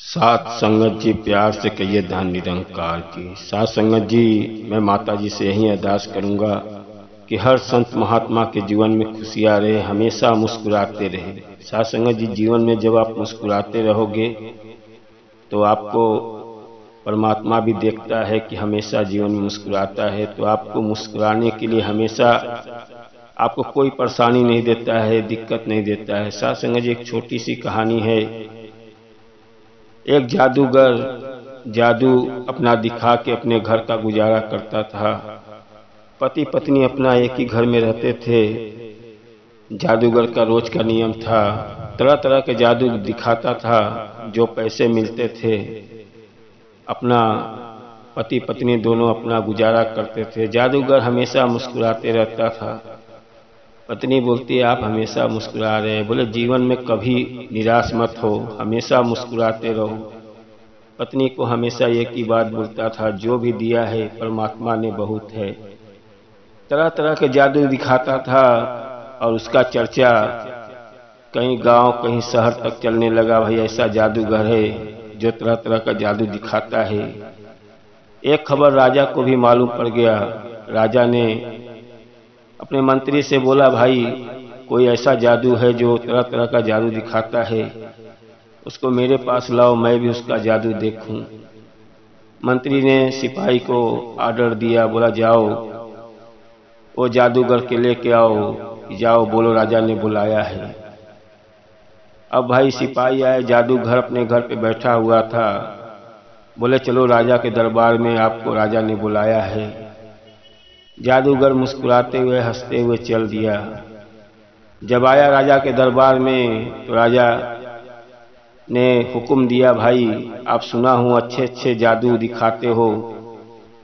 सात संगत जी प्यार से कहिए धन निरंकार की। सात संगत जी, मैं माता जी से यही अरदास करूंगा कि हर संत महात्मा के जीवन में खुशियां रहे, हमेशा मुस्कुराते रहे। सात संगत जी, जीवन में जब आप मुस्कुराते रहोगे तो आपको परमात्मा भी देखता है कि हमेशा जीवन में मुस्कुराता है, तो आपको मुस्कुराने के लिए हमेशा आपको कोई परेशानी नहीं देता है, दिक्कत नहीं देता है। सात संगत जी, एक छोटी सी कहानी है। एक जादूगर जादू अपना दिखा के अपने घर का गुजारा करता था। पति पत्नी अपना एक ही घर में रहते थे। जादूगर का रोज का नियम था, तरह तरह के जादू दिखाता था। जो पैसे मिलते थे अपना पति पत्नी दोनों अपना गुजारा करते थे। जादूगर हमेशा मुस्कुराते रहता था। पत्नी बोलती है, आप हमेशा मुस्कुरा रहे हैं। बोले, जीवन में कभी निराश मत हो, हमेशा मुस्कुराते रहो। पत्नी को हमेशा एक ही बात बोलता था, जो भी दिया है परमात्मा ने बहुत है। तरह तरह के जादू दिखाता था और उसका चर्चा कहीं गांव कहीं शहर तक चलने लगा। भाई, ऐसा जादूगर है जो तरह तरह का जादू दिखाता है। एक खबर राजा को भी मालूम पड़ गया। राजा ने अपने मंत्री से बोला, भाई कोई ऐसा जादू है जो तरह तरह का जादू दिखाता है, उसको मेरे पास लाओ, मैं भी उसका जादू देखूं। मंत्री ने सिपाही को आर्डर दिया, बोला जाओ वो जादूगर के लेके आओ, जाओ बोलो राजा ने बुलाया है। अब भाई सिपाही आए, जादूगर अपने घर पे बैठा हुआ था। बोले, चलो राजा के दरबार में, आपको राजा ने बुलाया है। जादूगर मुस्कुराते हुए हंसते हुए चल दिया। जब आया राजा के दरबार में तो राजा ने हुक्म दिया, भाई आप सुना हूँ अच्छे अच्छे जादू दिखाते हो,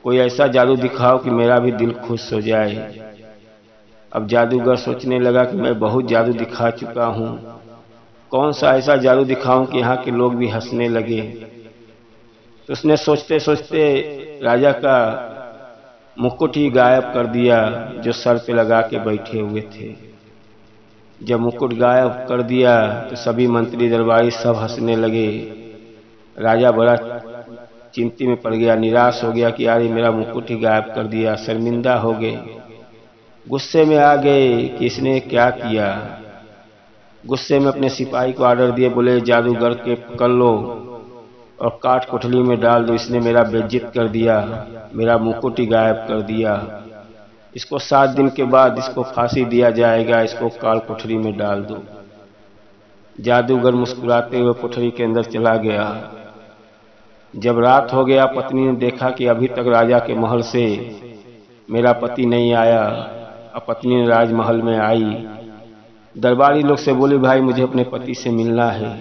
कोई ऐसा जादू दिखाओ कि मेरा भी दिल खुश हो जाए। अब जादूगर सोचने लगा कि मैं बहुत जादू दिखा चुका हूँ, कौन सा ऐसा जादू दिखाऊं कि यहाँ के लोग भी हंसने लगे। तो उसने सोचते सोचते राजा का मुकुट ही गायब कर दिया जो सर पे लगा के बैठे हुए थे। जब मुकुट गायब कर दिया तो सभी मंत्री दरबारी सब हंसने लगे। राजा बड़ा चिंता में पड़ गया, निराश हो गया कि यार ये मेरा मुकुट ही गायब कर दिया। शर्मिंदा हो गए, गुस्से में आ गए कि इसने क्या किया। गुस्से में अपने सिपाही को आर्डर दिए, बोले जादूगर के पकड़ लो और काट कोठरी में डाल दो, इसने मेरा बेइज्जत कर दिया, मेरा मुकुट ही गायब कर दिया। इसको 7 दिन के बाद इसको फांसी दिया जाएगा, इसको काल कोठरी में डाल दो। जादूगर मुस्कुराते हुए कोठरी के अंदर चला गया। जब रात हो गया, पत्नी ने देखा कि अभी तक राजा के महल से मेरा पति नहीं आया। अब पत्नी ने राजमहल में आई, दरबारी लोग से बोली, भाई मुझे अपने पति से मिलना है।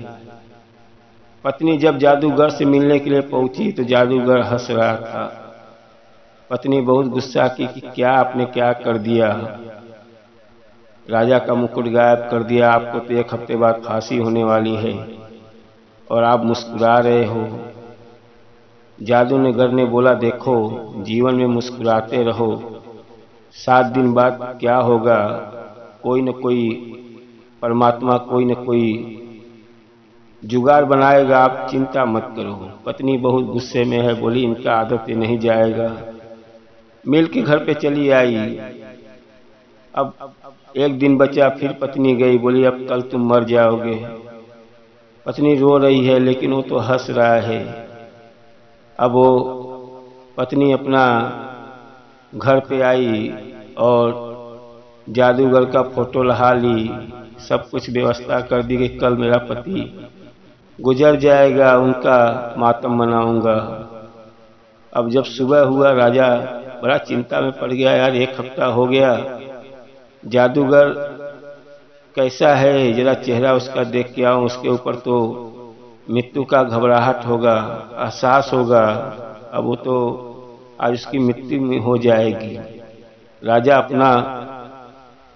पत्नी जब जादूगर से मिलने के लिए पहुंची तो जादूगर हंस रहा था। पत्नी बहुत गुस्सा की कि क्या आपने क्या कर दिया, राजा का मुकुट गायब कर दिया, आपको तो 1 हफ्ते बाद फांसी होने वाली है और आप मुस्कुरा रहे हो। जादूगर ने बोला, देखो जीवन में मुस्कुराते रहो, 7 दिन बाद क्या होगा, कोई न कोई परमात्मा कोई न कोई जुगाड़ बनाएगा, आप चिंता मत करो। पत्नी बहुत गुस्से में है, बोली इनका आदत ही नहीं जाएगा। मिल के घर पे चली आई। अब 1 दिन बचा, फिर पत्नी गई, बोली अब कल तुम मर जाओगे। पत्नी रो रही है लेकिन वो तो हंस रहा है। अब वो पत्नी अपना घर पे आई और जादूगर का फोटो लगा ली, सब कुछ व्यवस्था कर दी कि कल मेरा पति गुजर जाएगा, उनका मातम मनाऊंगा। अब जब सुबह हुआ, राजा बड़ा चिंता में पड़ गया, यार 1 हफ्ता हो गया, जादूगर कैसा है, जरा चेहरा उसका देख के आऊं, उसके ऊपर तो मृत्यु का घबराहट होगा, एहसास होगा, अब वो तो आज उसकी मृत्यु में हो जाएगी। राजा अपना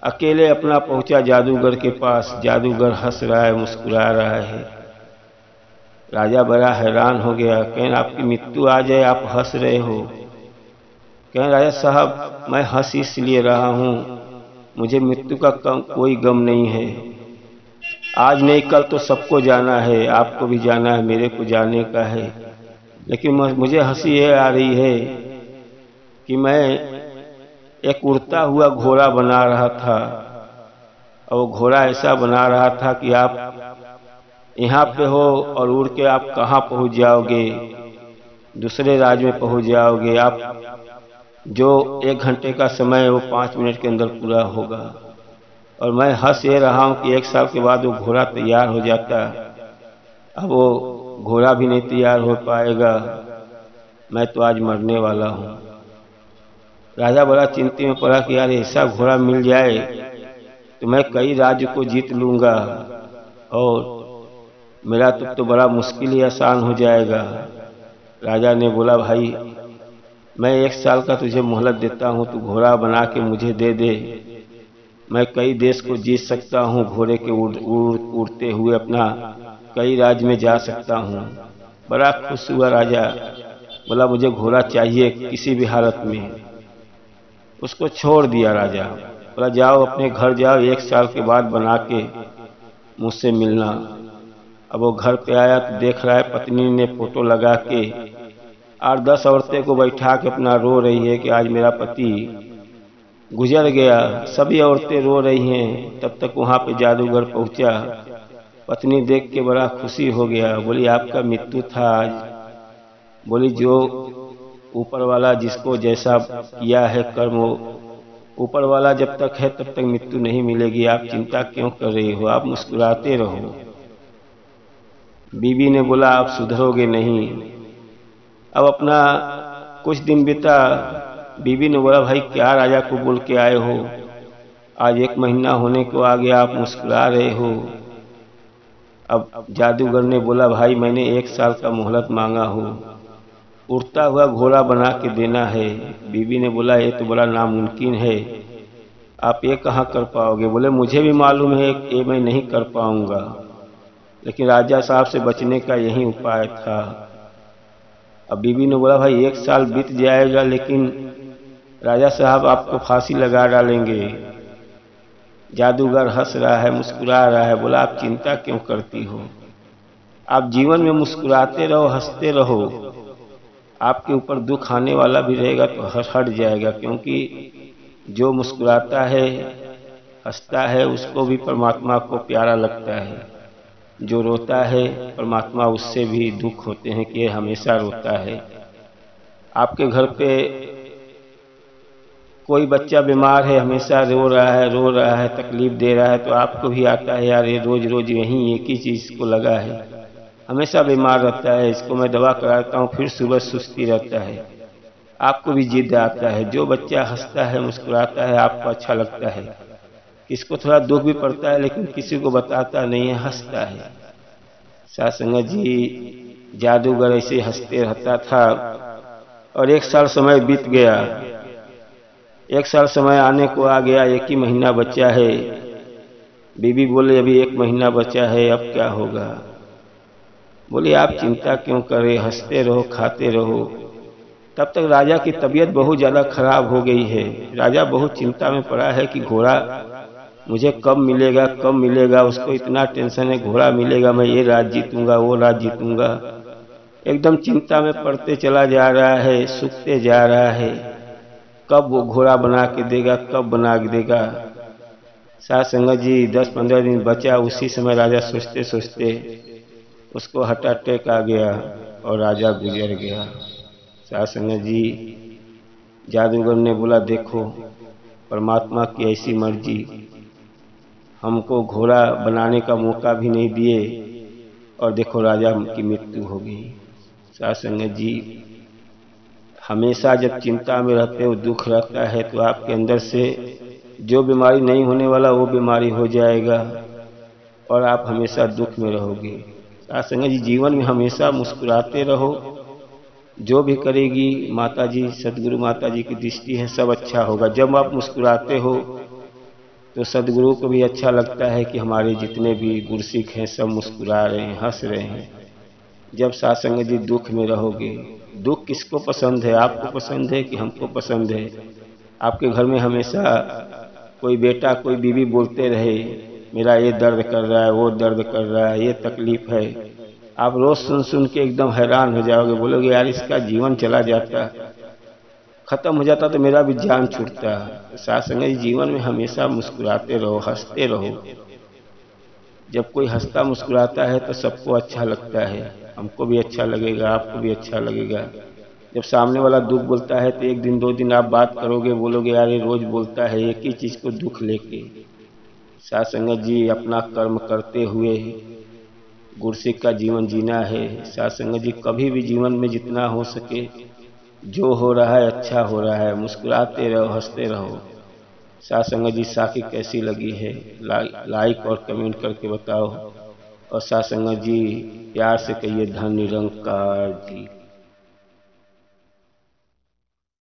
अकेले अपना पहुंचा जादूगर के पास। जादूगर हंस रहा है, मुस्कुरा रहा है। राजा बड़ा हैरान हो गया, कहें आपकी मृत्यु आ जाए आप हंस रहे हो। कहें राजा साहब, मैं हंस इसलिए रहा हूं, मुझे मृत्यु का कोई गम नहीं है। आज नहीं कल तो सबको जाना है, आपको भी जाना है, मेरे को जाने का है। लेकिन मुझे हंसी ये आ रही है कि मैं एक उड़ता हुआ घोड़ा बना रहा था, और वो घोड़ा ऐसा बना रहा था कि आप यहाँ पे हो और उड़ के आप कहाँ पहुँच जाओगे, दूसरे राज्य में पहुँच जाओगे। आप जो 1 घंटे का समय है वो 5 मिनट के अंदर पूरा होगा। और मैं हंस ये रहा हूँ कि 1 साल के बाद वो घोड़ा तैयार हो जाता, अब वो घोड़ा भी नहीं तैयार हो पाएगा, मैं तो आज मरने वाला हूँ। राजा बड़ा चिंता में पड़ा कि यार ऐसा घोड़ा मिल जाए तो मैं कई राज्य को जीत लूँगा और मेरा तो बड़ा मुश्किल ही आसान हो जाएगा। राजा ने बोला, भाई मैं 1 साल का तुझे मोहलत देता हूँ, तू घोड़ा बना के मुझे दे दे, मैं कई देश को जीत सकता हूँ, घोड़े के उड़ते हुए अपना कई राज्य में जा सकता हूँ। बड़ा खुश हुआ राजा, बोला मुझे घोड़ा चाहिए किसी भी हालत में। उसको छोड़ दिया राजा, बोला जाओ अपने घर जाओ, 1 साल के बाद बना के मुझसे मिलना। अब वो घर पे आया तो देख रहा है पत्नी ने फोटो लगा के 8-10 औरतें को बैठा के अपना रो रही है कि आज मेरा पति गुजर गया। सभी औरतें रो रही हैं। तब तक वहाँ पे जादूगर पहुँचा। पत्नी देख के बड़ा खुशी हो गया, बोली आपका मृत्यु था आज। बोली जो ऊपर वाला जिसको जैसा किया है कर्म, ऊपर वाला जब तक है तब तक मृत्यु नहीं मिलेगी, आप चिंता क्यों कर रही हो, आप मुस्कुराते रहो। बीवी ने बोला आप सुधरोगे नहीं। अब अपना कुछ दिन बीता, बीवी ने बोला भाई क्या राजा को बोल के आए हो, आज 1 महीना होने को आ गया, आप मुस्कुरा रहे हो। अब जादूगर ने बोला भाई मैंने 1 साल का मोहलत मांगा हो, उड़ता हुआ घोड़ा बना के देना है। बीवी ने बोला ये तो बड़ा नामुमकिन है, आप ये कहाँ कर पाओगे। बोले मुझे भी मालूम है ये मैं नहीं कर पाऊंगा, लेकिन राजा साहब से बचने का यही उपाय था। अब बीवी ने बोला भाई 1 साल बीत जाएगा लेकिन राजा साहब आपको फांसी लगा डालेंगे। जादूगर हंस रहा है, मुस्कुरा रहा है, बोला आप चिंता क्यों करती हो, आप जीवन में मुस्कुराते रहो, हंसते रहो, आपके ऊपर दुख आने वाला भी रहेगा तो हट जाएगा, क्योंकि जो मुस्कुराता है हंसता है उसको भी परमात्मा को प्यारा लगता है, जो रोता है परमात्मा उससे भी दुख होते हैं कि हमेशा रोता है। आपके घर पे कोई बच्चा बीमार है, हमेशा रो रहा है, तकलीफ दे रहा है, तो आपको भी आता है यार ये रोज रोज यहीं एक ही चीज़ को लगा है, हमेशा बीमार रहता है, इसको मैं दवा कराता हूँ फिर सुबह सुस्ती रहता है, आपको भी जिद आता है। जो बच्चा हंसता है मुस्कुराता है आपको अच्छा लगता है, किसको थोड़ा दुख भी पड़ता है लेकिन किसी को बताता नहीं है, हंसता है। साथ संगत जी जादूगर ऐसे हंसते रहता था और 1 साल समय बीत गया। 1 साल समय आने को आ गया, 1 ही महीना बचा है। बीबी बोले अभी 1 महीना बचा है, अब क्या होगा। बोले आप चिंता क्यों करें, हंसते रहो, खाते रहो। तब तक राजा की तबीयत बहुत ज़्यादा खराब हो गई है। राजा बहुत चिंता में पड़ा है कि घोड़ा मुझे कब मिलेगा कब मिलेगा, उसको इतना टेंशन है घोड़ा मिलेगा मैं ये राज जीतूंगा वो राज जीतूंगा। एकदम चिंता में पड़ते चला जा रहा है, सूखते जा रहा है, कब वो घोड़ा बना के देगा, कब बना के देगा। साथ संगत जी 10-15 दिन बचा, उसी समय राजा सोचते सोचते उसको हार्ट अटैक आ गया और राजा गुजर गया। साथ संगत जी जादूगर ने बोला देखो परमात्मा की ऐसी मर्जी, हमको घोड़ा बनाने का मौका भी नहीं दिए और देखो राजा की मृत्यु हो गई। साथ संगत जी हमेशा जब चिंता में रहते हो, दुख रहता है, तो आपके अंदर से जो बीमारी नहीं होने वाला वो बीमारी हो जाएगा और आप हमेशा दुख में रहोगे। साथ संगत जी जीवन में हमेशा मुस्कुराते रहो, जो भी करेगी माता जी, सदगुरु माता जी की दृष्टि है सब अच्छा होगा। जब आप मुस्कुराते हो तो सदगुरु को भी अच्छा लगता है कि हमारे जितने भी गुरसिख हैं सब मुस्कुरा रहे हैं, हंस रहे हैं। जब साथ संगत जी दुख में रहोगे, दुख किसको पसंद है, आपको पसंद है कि हमको पसंद है। आपके घर में हमेशा कोई बेटा कोई बीवी बोलते रहे मेरा ये दर्द कर रहा है, वो दर्द कर रहा है, ये तकलीफ है। आप रोज सुन सुन के एकदम हैरान हो जाओगे, बोलोगे यार इसका जीवन चला जाता, खत्म हो जाता तो मेरा भी जान छूटता। साथ संगत जी, जीवन में हमेशा मुस्कुराते रहो, हंसते रहो। जब कोई हंसता मुस्कुराता है तो सबको अच्छा लगता है, हमको भी अच्छा लगेगा, आपको भी अच्छा लगेगा। जब सामने वाला दुख बोलता है तो एक दिन दो दिन आप बात करोगे, बोलोगे यार ये रोज बोलता है एक ही चीज को दुख लेके। साथ संगत जी, अपना कर्म करते हुए गुरसिक का जीवन जीना है। साथ संगत जी, कभी भी जीवन में जितना हो सके, जो हो रहा है अच्छा हो रहा है, मुस्कुराते रहो, हंसते रहो। साथ संगत जी, साखी कैसी लगी है लाइक और कमेंट करके बताओ। और साथ संगत जी, प्यार से कहिए धन निरंकार जी।